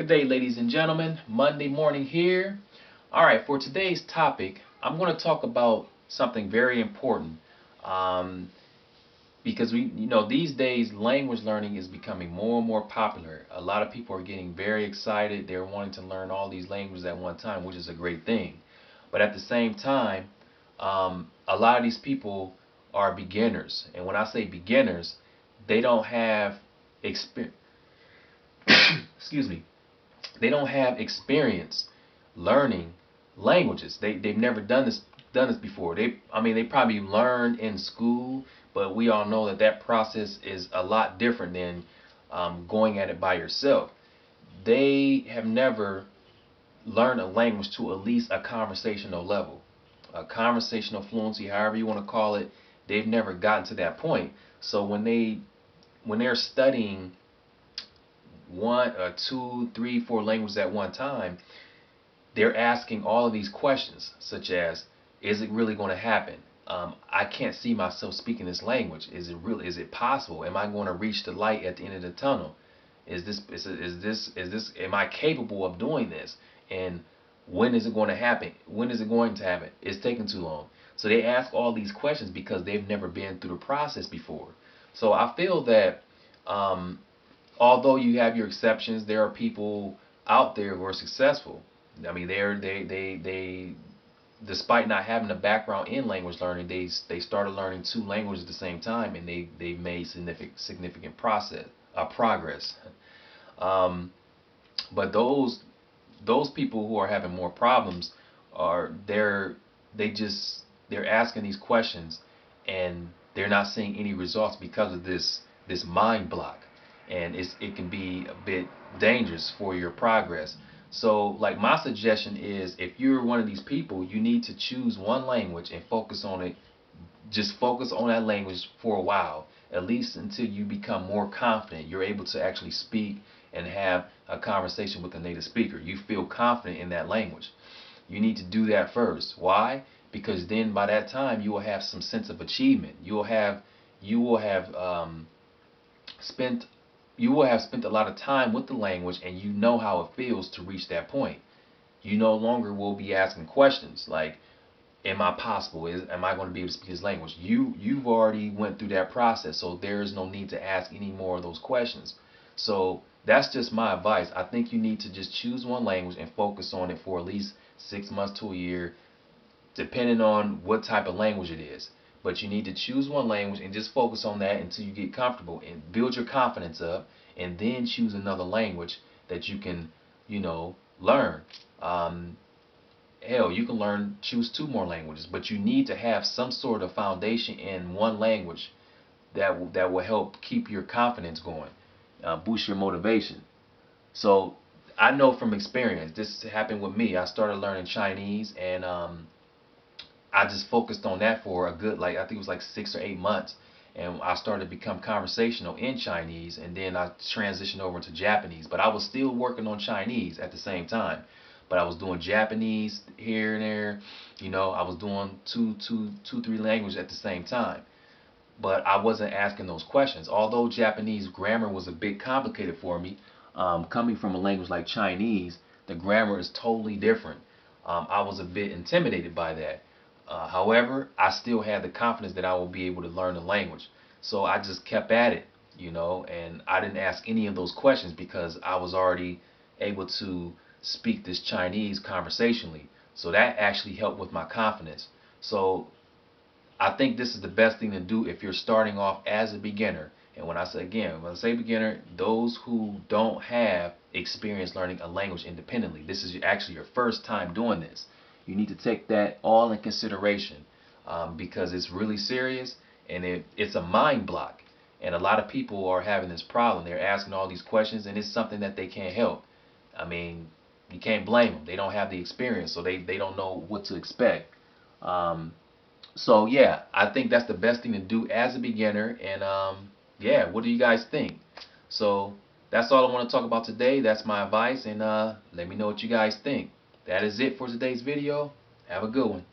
Good day, ladies and gentlemen. Monday morning here. All right, for today's topic, I'm going to talk about something very important um, because these days language learning is becoming more and more popular. A lot of people are getting very excited. They're wanting to learn all these languages at one time, which is a great thing. But at the same time, a lot of these people are beginners, and when I say beginners, they don't have experience. Excuse me. They don't have experience learning languages. They've never done this before. They probably learned in school, but we all know that that process is a lot different than going at it by yourself. They have never learned a language to at least a conversational level, a conversational fluency, however you want to call it. They've never gotten to that point. So when they're studying one, two, three, four languages at one time, they're asking all of these questions, such as, is it really going to happen? I can't see myself speaking this language. Is it real? Is it possible? Am I going to reach the light at the end of the tunnel? Am I capable of doing this? And when is it going to happen? When is it going to happen? It's taking too long. So they ask all these questions because they've never been through the process before. So I feel that although you have your exceptions, there are people out there who are successful. I mean, they despite not having a background in language learning, they started learning two languages at the same time, and they made significant progress. Um, but those people who are having more problems are they're asking these questions, and they're not seeing any results because of this mind block, and it can be a bit dangerous for your progress. So, like, my suggestion is, if you're one of these people, you need to choose one language and focus on it. Just focus on that language for a while, at least until you become more confident. You're able to actually speak and have a conversation with a native speaker. You feel confident in that language. You need to do that first. Why? Because then by that time you will have some sense of achievement. Spent you will have spent a lot of time with the language, and you know how it feels to reach that point. You no longer will be asking questions like, am I possible? Am I going to be able to speak this language? You've already went through that process, so there is no need to ask any more of those questions. So that's just my advice. I think you need to just choose one language and focus on it for at least 6 months to a year, depending on what type of language it is. But you need to choose one language and just focus on that until you get comfortable and build your confidence up, and then choose another language that you can, learn. Hell, you can choose two more languages, but you need to have some sort of foundation in one language that will help keep your confidence going, boost your motivation. So I know from experience, this happened with me. I started learning Chinese, and I just focused on that for a good, like, I think it was like 6 or 8 months, and I started to become conversational in Chinese, and then I transitioned over to Japanese. But I was still working on Chinese at the same time. But I was doing Japanese here and there. I was doing three languages at the same time. But I wasn't asking those questions. Although Japanese grammar was a bit complicated for me, coming from a language like Chinese, the grammar is totally different. I was a bit intimidated by that. However, I still had the confidence that I will be able to learn the language. So I just kept at it, and I didn't ask any of those questions because I was already able to speak this Chinese conversationally. So that actually helped with my confidence. So I think this is the best thing to do if you're starting off as a beginner. And when I say beginner, those who don't have experience learning a language independently, this is actually your first time doing this. You need to take that all in consideration, because it's really serious, and it's a mind block. And a lot of people are having this problem. They're asking all these questions, and it's something that they can't help. I mean, you can't blame them. They don't have the experience, so they don't know what to expect. So yeah, I think that's the best thing to do as a beginner. And yeah, what do you guys think? So that's all I want to talk about today. That's my advice, and let me know what you guys think. That is it for today's video. Have a good one.